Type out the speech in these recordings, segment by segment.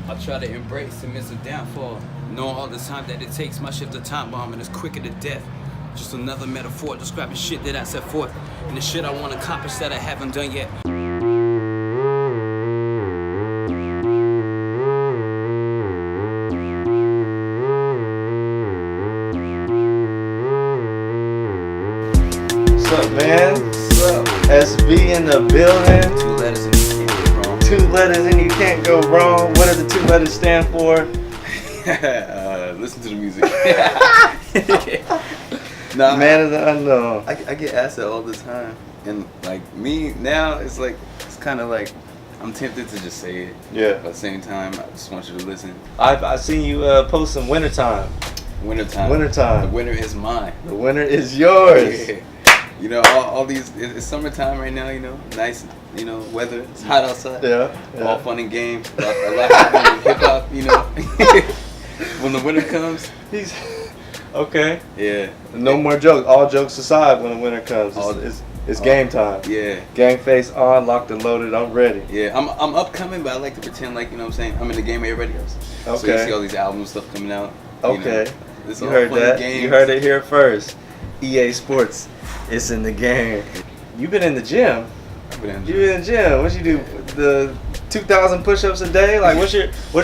I try to embrace and miss a downfall. Know all the time that it takes, my shift to time bomb and it's quicker to death. Just another metaphor describing shit that I set forth and the shit I want to accomplish that I haven't done yet. What's up, man? What's up? SB in the building. 2 letters and you can't go wrong. 2 letters and you can't go wrong. What do the 2 letters stand for? Listen to the music. Nah, man of the unknown. I get asked that all the time, and like me now, it's kind of like I'm tempted to just say it. Yeah. But at the same time, I just want you to listen. I've seen you post some wintertime. Wintertime. Wintertime. The winter is mine. The winter is yours. Yeah. You know, all these. It's summertime right now. You know, nice. You know, weather. It's hot outside. Yeah. All fun and games. A lot happening in hip hop. You know. When the winter comes. He's okay. Yeah. No more jokes. All jokes aside, when the winter comes, it's game time. Yeah. Game face on, locked and loaded. I'm ready. Yeah, I'm upcoming, but I like to pretend like, you know what I'm saying, I'm in the game with everybody else. Okay. So you see all these albums, stuff coming out. Okay. It's You all heard fun that. games. You heard it here first. EA Sports. It's in the game. You've been in the gym. I've been in the You been in the gym. What you do? The 2,000 push-ups a day? Like, what's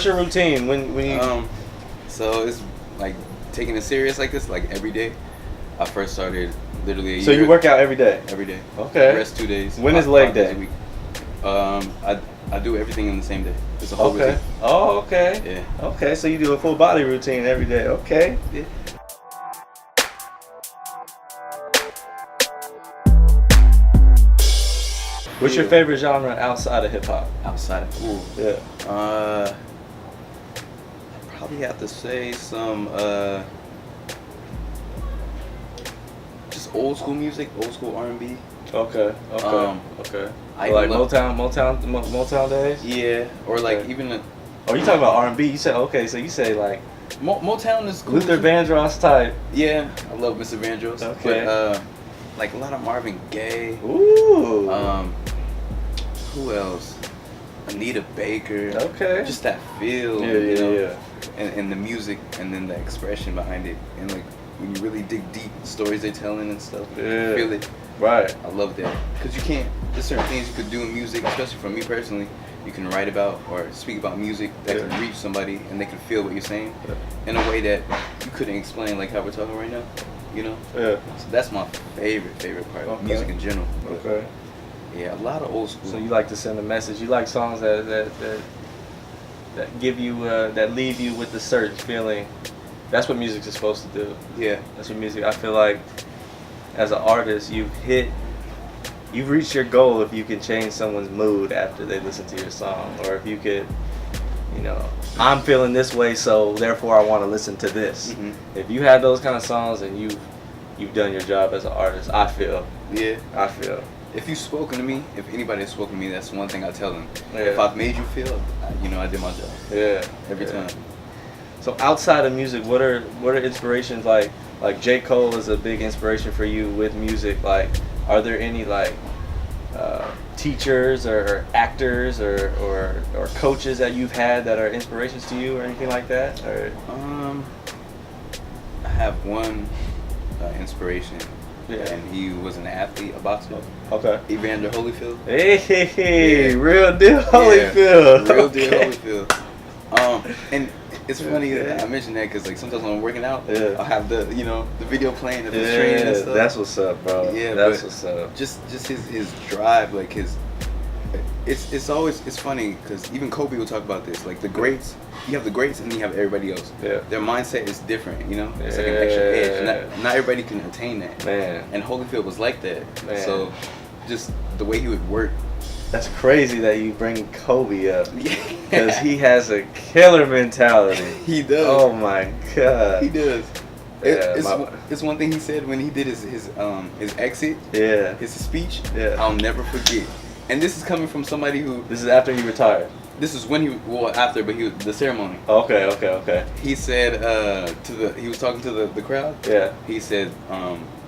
your routine when you? So it's like taking it serious like this, like every day. I first started literally a year. So you work out every day? Every day. Okay. Rest 2 days. When is 5 leg days day? a week. I do everything in the same day. It's a whole Okay. routine. Oh, okay. Yeah. Okay, so you do a full body routine every day. Okay. Yeah. What's your favorite genre outside of hip hop? Outside of Yeah. I probably have to say some just old school music, old school R&B. Okay. Okay. Okay. I like love- Motown days. Yeah, or like Okay. even Oh, you talking about R&B? You said okay, so you say like Motown is cool. Luther too. Vandross type. Yeah, I love Mr. Vandross. Okay. But like a lot of Marvin Gaye. Ooh. Who else? Anita Baker. Okay. Just that feel. Yeah, you know? yeah. And the music and then the expression behind it and like when you really dig deep, the stories they're telling and stuff. Yeah. You feel it. Right. I love that because you can't. There's certain things you could do in music, especially for me personally. You can write about or speak about music that Yeah. can reach somebody and they can feel what you're saying in a way that you couldn't explain, like how we're talking right now. You know. Yeah. So that's my favorite part of Okay. music in general. But Okay. yeah, a lot of old school. So you like to send a message. You like songs that give you that leave you with the search feeling. That's what music is supposed to do. Yeah. That's what music. I feel like as an artist, you've reached your goal if you can change someone's mood after they listen to your song, or if you could, you know, I'm feeling this way, so therefore I want to listen to this. Mhm. If you have those kind of songs, and you've done your job as an artist. I feel. Yeah. If you've spoken to me, if anybody has spoken to me, that's one thing I tell them. Yeah. If I've made you feel, you know, I did my job. Yeah. Every Yeah. time. So outside of music, what are inspirations like? Like J. Cole is a big inspiration for you with music. Like, are there any like teachers or actors or coaches that you've had that are inspirations to you or anything like that? Or I have one inspiration, Yeah. and he was an athlete, a boxer. okay. Evander Holyfield. Hey, Yeah. real deal, Holyfield. Real deal Okay. Holyfield. And it's funny that I mentioned that because like sometimes when I'm working out, Yeah. I'll have the video playing of his training and Yeah, stuff. that's what's up, bro. Yeah, that's but what's up. Just his drive, like it's funny because even Kobe will talk about this. Like the greats, you have the greats and then you have everybody else. Yeah. Their mindset is different, you know. It's like an extra edge. Yeah. Not everybody can attain that. Man. And Holyfield was like that. Man. So just the way he would work. That's crazy that you bring Kobe up. Yeah. Because he has a killer mentality. He does. Oh my god. He does. Yeah, It's one thing he said when he did his exit, Yeah. his speech. Yeah. I'll never forget. And this is coming from somebody who. This is after he retired. This is when after, but the ceremony. Okay. He said he was talking to the crowd. Yeah. He said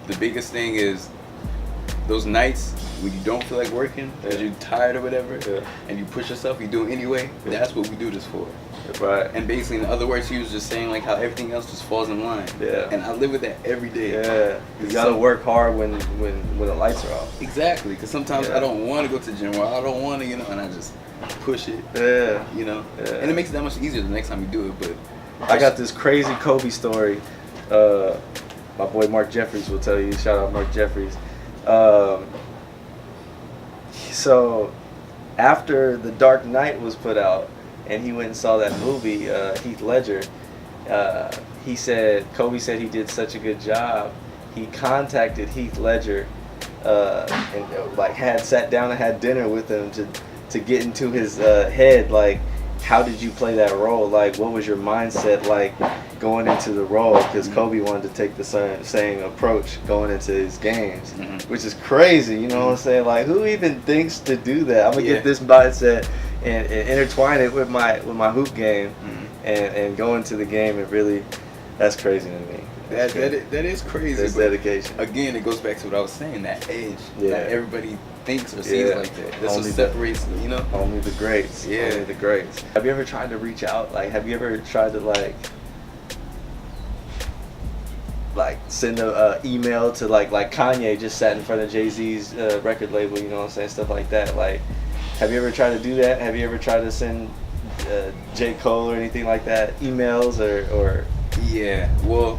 the biggest thing is those nights when you don't feel like working because you're tired or whatever, and you push yourself, you do it anyway. That's what we do this for. Right. And basically, in other words, he was just saying like how everything else just falls in line. Yeah. And I live with that every day. Yeah. You gotta work hard when the lights are off. Exactly. Because sometimes I don't want to go to the gym, or I don't want to, you know, and I just push it. Yeah. You know. Yeah. And it makes it that much easier the next time you do it. But I got this crazy Kobe story. My boy Mark Jeffries will tell you. Shout out Mark Jeffries. So after The Dark Knight was put out and he went and saw that movie, Heath Ledger, Kobe said he did such a good job. He contacted Heath Ledger and like had sat down and had dinner with him to get into his head, like, how did you play that role? Like, what was your mindset like going into the role? Because Kobe wanted to take the same approach going into his games, which is crazy. You know what I'm saying? Like, who even thinks to do that? I'm gonna get this mindset and intertwine it with my hoop game and go into the game and really, that's crazy to me. That is crazy. That's dedication. Again, it goes back to what I was saying, that edge. Yeah. That everybody thinks or sees like that. That's what separates them, you know? Only the greats. Yeah. Only the greats. Have you ever tried to reach out? Like, have you ever tried to like send a email to like Kanye just sat in front of Jay-Z's record label, you know what I'm saying? Stuff like that. Like, have you ever tried to do that? Have you ever tried to send J. Cole or anything like that emails or? Yeah. Well,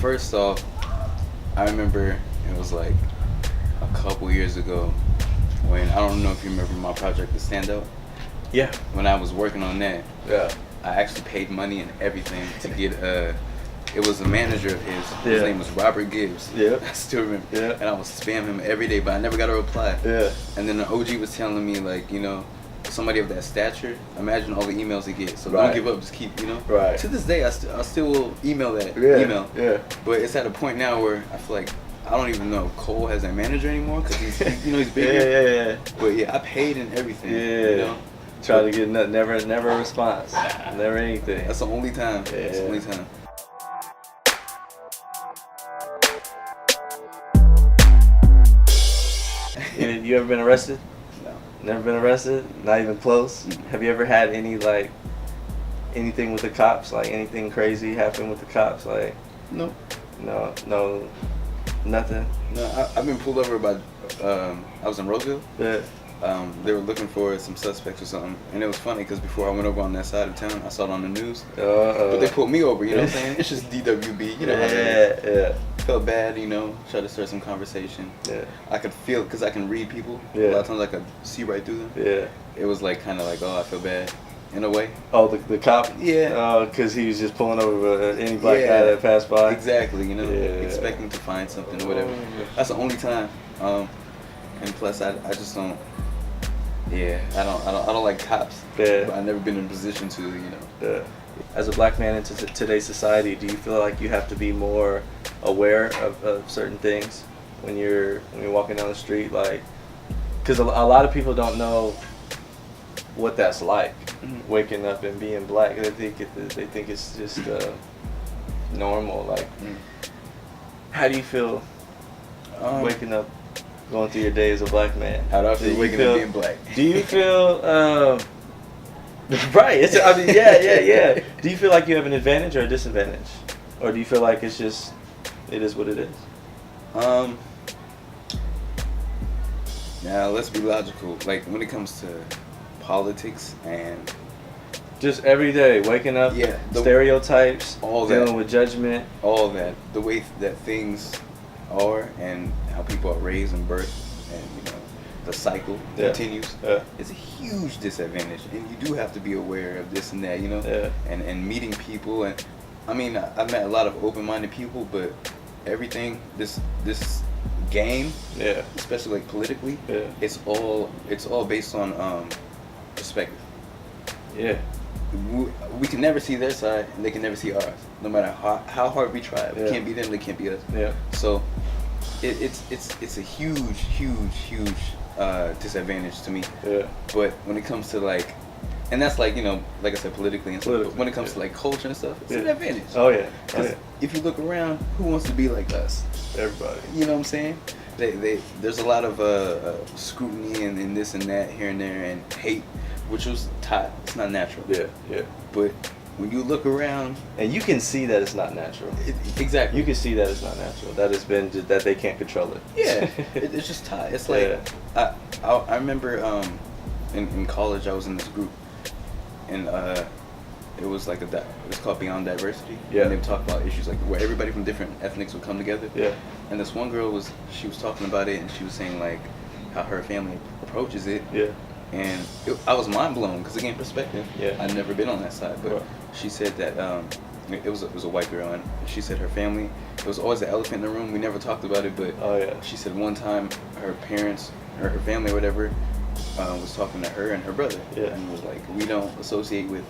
first off, I remember it was like a couple years ago when, I don't know if you remember my project, The Standout. Yeah. When I was working on that, yeah, I actually paid money and everything to get it was a manager of his. His name was Robert Gibbs. Yeah. I still remember. Yeah. And I would spam him every day, but I never got a reply. Yeah. And then the OG was telling me, like, you know, somebody of that stature, imagine all the emails he gets. So don't give up, just keep, you know. Right. To this day, I still will email that email. Yeah. But it's at a point now where I feel like I don't even know if Cole has that manager anymore because he's bigger. Yeah. But yeah, I paid and everything. Yeah. You know. Try to get never a response. Never anything. That's the only time. Yeah. That's the only time. You ever been arrested? No. Never been arrested? Not even close? Mm-hmm. Have you ever had anything with the cops? Like, anything crazy happen with the cops? Like, No. No, nothing? No, I've been pulled over by, I was in Roseville. Yeah. They were looking for some suspects or something. And it was funny because before I went over on that side of town, I saw it on the news. But they pulled me over, you know what I'm saying? It's just DWB, you know how it is. Yeah. Felt bad, you know, tried to start some conversation. Yeah. I could feel it because I can read people. Yeah. A lot of times I could see right through them. Yeah. It was like kind of like, oh, I feel bad in a way. Oh, the cop? Yeah. Oh, because he was just pulling over any black guy that passed by? Exactly, you know, Yeah. expecting to find something or whatever. That's the only time. And plus, I just don't. Yeah, I don't like cops. Yeah. But I've never been in a position to, you know. Yeah. As a black man in today's society, do you feel like you have to be more aware of certain things when you're walking down the street? Like, because a lot of people don't know what that's like, waking up and being black. They think it's just normal. Like, how do you feel waking up, going through your day as a black man? How do I feel waking up being black? Do you feel right? Yeah. Do you feel like you have an advantage or a disadvantage, or do you feel like it is what it is? Now let's be logical. Like when it comes to politics and just every day waking up, stereotypes, all dealing that, with judgment, all that, the way that things are and how people are raised and birthed, and you know the cycle continues. It's a huge disadvantage, and you do have to be aware of this and that, you know. And meeting people, and I mean I've met a lot of open-minded people, but everything this game, especially like politically, it's all based on perspective. Yeah. We can never see their side, and they can never see ours. No matter how hard we try, we can't be them. They can't be us. Yeah. So, it's a huge disadvantage to me. Yeah. But when it comes to like And that's like, you know, like I said, politically and stuff. But when it comes to like culture and stuff, it's an advantage. Oh yeah. Because if you look around, who wants to be like us? Everybody. You know what I'm saying? There's a lot of scrutiny and this and that here and there and hate, which was taught. It's not natural. Yeah, yeah. But when you look around, and you can see that it's not natural. Exactly. You can see that it's not natural. That it's been that they can't control it. Yeah, it's just taught. It's like I remember in college I was in this group, and it was like it's called Beyond Diversity. Yeah. And they talk about issues like where everybody from different ethnics would come together. Yeah. And this one girl was talking about it, and she was saying like how her family approaches it. Yeah. And I was mind blown because again, perspective. Yeah. I'd never been on that side, but she said that it was a white girl, and she said her family. It was always an elephant in the room. We never talked about it, but she said one time her parents, her family, or whatever, was talking to her and her brother, and was like, we don't associate with,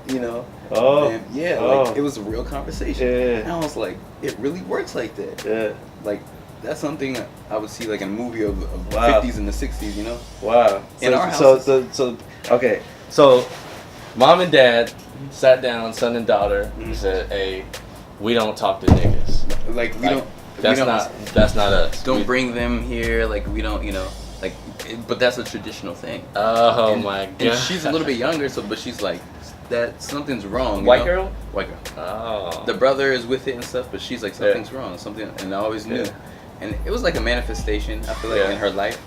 you know. Them. Yeah. Like it was a real conversation. Yeah. And I was like, it really works like that. Yeah. Like. That's something I would see like in a movie of the 50s and the 60s, you know? Wow. In our house. Okay. So, mom and dad sat down, son and daughter, and said, "Hey, we don't talk to niggas. Like we don't. That's not us. Don't bring them here. Like we don't, you know. Like, but that's a traditional thing. Oh my god. And she's a little bit younger, but she's like, that something's wrong. White girl. White girl. Oh. The brother is with it and stuff, but she's like, something's wrong. Something, and I always knew. And it was like a manifestation, I feel like, in her life.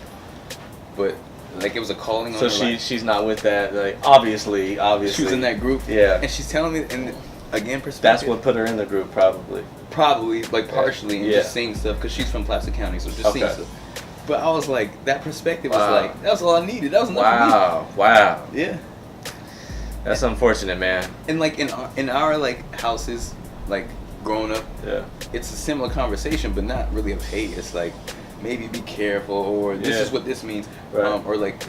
But like it was a calling on her life. So she's not with that. Like obviously. She was in that group. Yeah. And she's telling me, and again, perspective. That's what put her in the group, probably. Probably, like partially, and just seeing stuff because she's from Placer County, so just seeing stuff. But I was like, that perspective was like, that was all I needed. That was enough for me. Wow. Yeah. That's unfortunate, man. And like in our like houses, like growing up, it's a similar conversation, but not really of hate. It's like maybe be careful, or this is what this means, or like,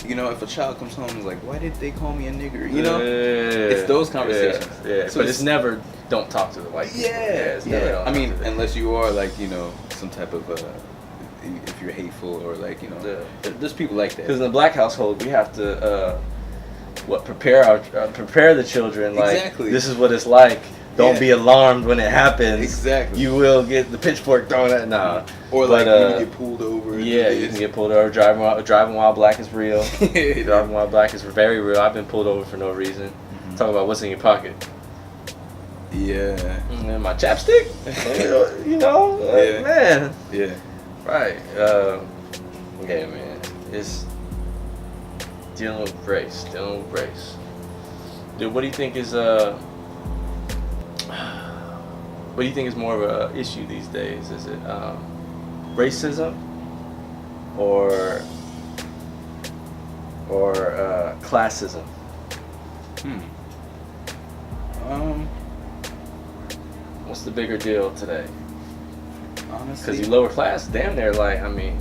you know, if a child comes home and is like, why did they call me a nigger? You know, it's those conversations. Yeah. So but it's never don't talk to the white people. It's never I mean, unless you are like, you know, some type of if you're hateful or like, you know, there's people like that. Because in the black household, we have to prepare the children. Like this is what it's like. Don't be alarmed when it happens. Exactly. You will get the pitchfork thrown at or like you can get pulled over. Yeah, you can get pulled over. Driving while black is real. Driving while black is very real. I've been pulled over for no reason. Talk about what's in your pocket. Yeah. And my chapstick. You know, man. Yeah. Right. Okay, man. It's dealing with race. Dude, what do you think is what do you think is more of an issue these days? Is it racism or classism? What's the bigger deal today? Honestly, because you lower class, damn near like, I mean.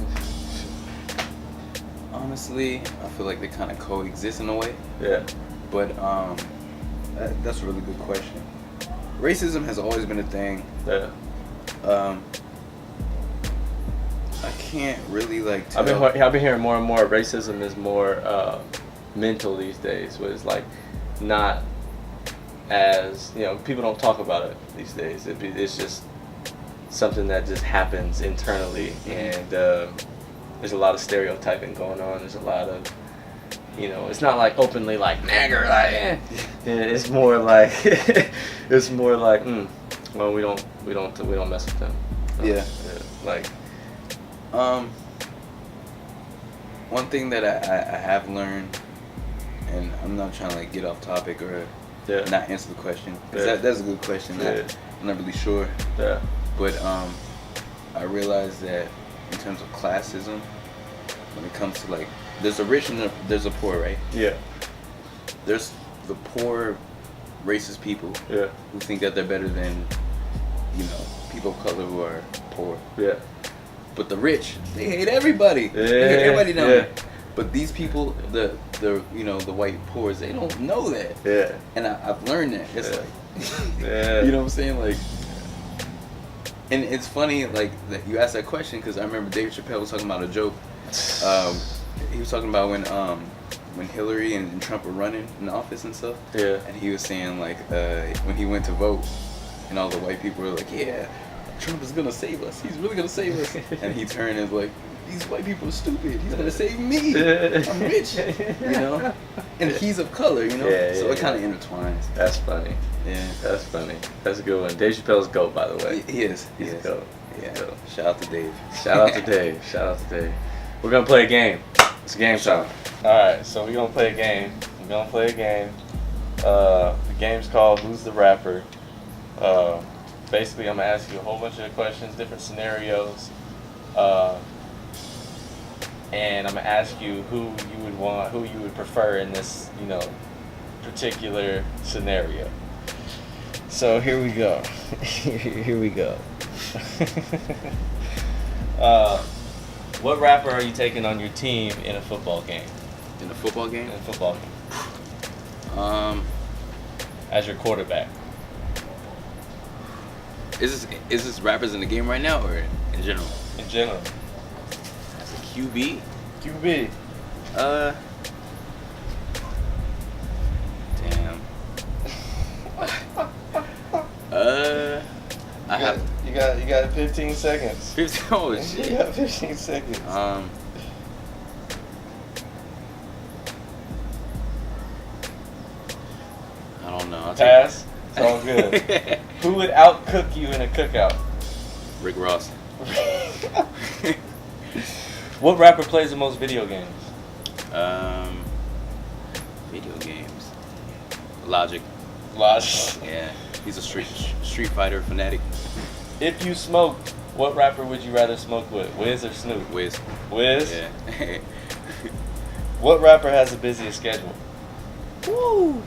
Honestly, I feel like they kind of coexist in a way. Yeah. But that's a really good question. Racism has always been a thing. Yeah. I can't really like tell. I've been hearing more and more racism is more mental these days, where it's like not as, you know, people don't talk about it these days. It's just something that just happens internally, and there's a lot of stereotyping going on. There's a lot of, you know, it's not like openly like nigger, like it's more like well, we don't mess with them. Like one thing that I have learned, and I'm not trying to like get off topic or not answer the question, because that's a good question. I'm not really sure. But I realized that in terms of classism, when it comes to like, there's a rich and there's a poor, right? Yeah. There's the poor, racist people who think that they're better than, you know, people of color who are poor. Yeah. But the rich, they hate everybody. They hate everybody down there. But these people, the you know, the white poors, they don't know that. Yeah. And I've learned that. It's like, you know what I'm saying? Like, and it's funny, like, that you asked that question, because I remember David Chappelle was talking about a joke. He was talking about when when Hillary and Trump were running in the office and stuff. Yeah. And he was saying like when he went to vote, and all the white people were like, yeah, Trump is gonna save us. He's really gonna save us. And he turned and was like, these white people are stupid. He's gonna save me. I'm rich, you know. And he's of color, you know. Yeah, so yeah, it kind of intertwines. That's funny. Yeah. That's funny. That's a good one. Dave Chappelle's GOAT, by the way. He is. He's a GOAT. Yeah. GOAT. Shout out to Dave. Shout out to Dave. Shout out to Dave. We're gonna play a game. It's game time. All right, so we're gonna play a game. The game's called Who's the Rapper. Basically, I'm gonna ask you a whole bunch of questions, different scenarios, and I'm gonna ask you who you would prefer in this, particular scenario. So here we go. Here we go. What rapper are you taking on your team in a football game? In a football game? In a football game. As your quarterback. Is this rappers in the game right now or in general? In general. As a QB? QB. Damn. You got 15 seconds. 15. Oh shit. You got 15 seconds. I don't know. Pass. It's all good. Who would outcook you in a cookout? Rick Ross. What rapper plays the most video games? Video games. Logic. Yeah, he's a street fighter fanatic. If you smoked, what rapper would you rather smoke with? Wiz or Snoop? Wiz. Wiz? Yeah. What rapper has the busiest schedule? Woo.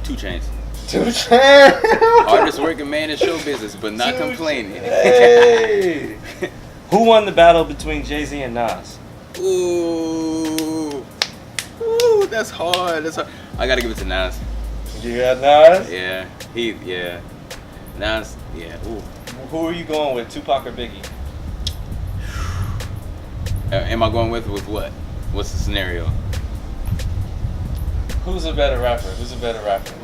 2 Chainz. 2 Chainz. Hardest working man in show business, but not complaining. Hey. Who won the battle between Jay-Z and Nas? Ooh, that's hard. I gotta give it to Nas. You got Nas? Yeah, Nas. Yeah. Ooh. Who are you going with, Tupac or Biggie? Am I going with what? What's the scenario? Who's a better rapper?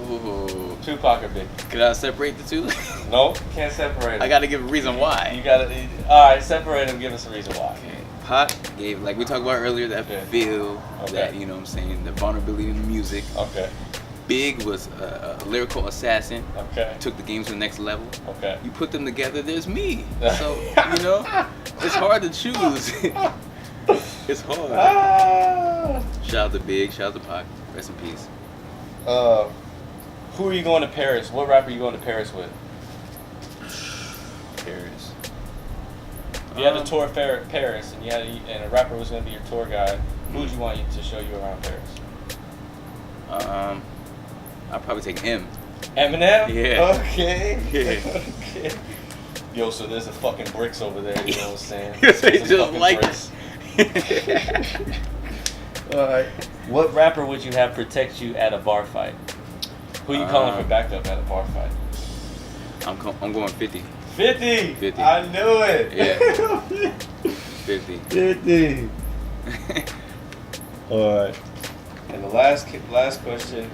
Ooh. Tupac or Biggie? Could I separate the two? Nope, can't separate them. I gotta give a reason why. You gotta. All right, separate them. Give us a reason why. Okay. Pac gave, like we talked about earlier, that feel, Okay. that, you know what I'm saying, the vulnerability in the music. Okay. Big was a lyrical assassin. Okay. Took the game to the next level. Okay. You put them together, there's me. So, it's hard to choose. It's hard. Shout out to Big, shout out to Pac. Rest in peace. Who are you going to Paris? What rapper are you going to Paris with? Paris. You had to tour Paris, and a rapper was going to be your tour guide. Who would you want you to show you around Paris? I'll probably take him. Eminem? Yeah. Okay. Yeah. Okay. Yo, so there's a fucking bricks over there, you know what I'm saying? Yes, they There's just fucking like bricks. Alright. What rapper would you have protect you at a bar fight? Who you calling for backup at a bar fight? I'm going 50. 50! 50. I knew it! Yeah. 50. 50. Alright. And the last question,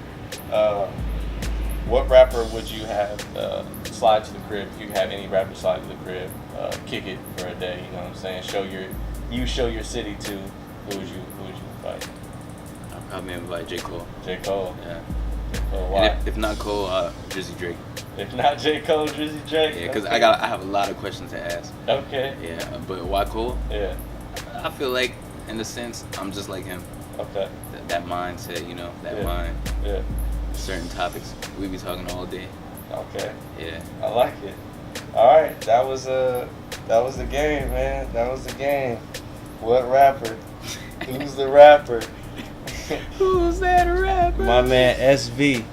what rapper would you have slide to the crib, if you have any rapper slide to the crib, kick it for a day, you know what I'm saying? Show your city to, who would you invite? I'll probably invite J. Cole. J. Cole. Yeah. J. Cole, why? And if not Cole, Drizzy Drake. If not J. Cole, Drizzy Drake. Yeah, because okay. I have a lot of questions to ask. Okay. Yeah, but why Cole? Yeah. I feel like, in a sense, I'm just like him. Okay. That mindset, that mind. Yeah. Certain topics, we be talking all day. Okay. Yeah. I like it. All right, that was the game, man. That was the game. What rapper? Who's the rapper? Who's that rapper? My man SV.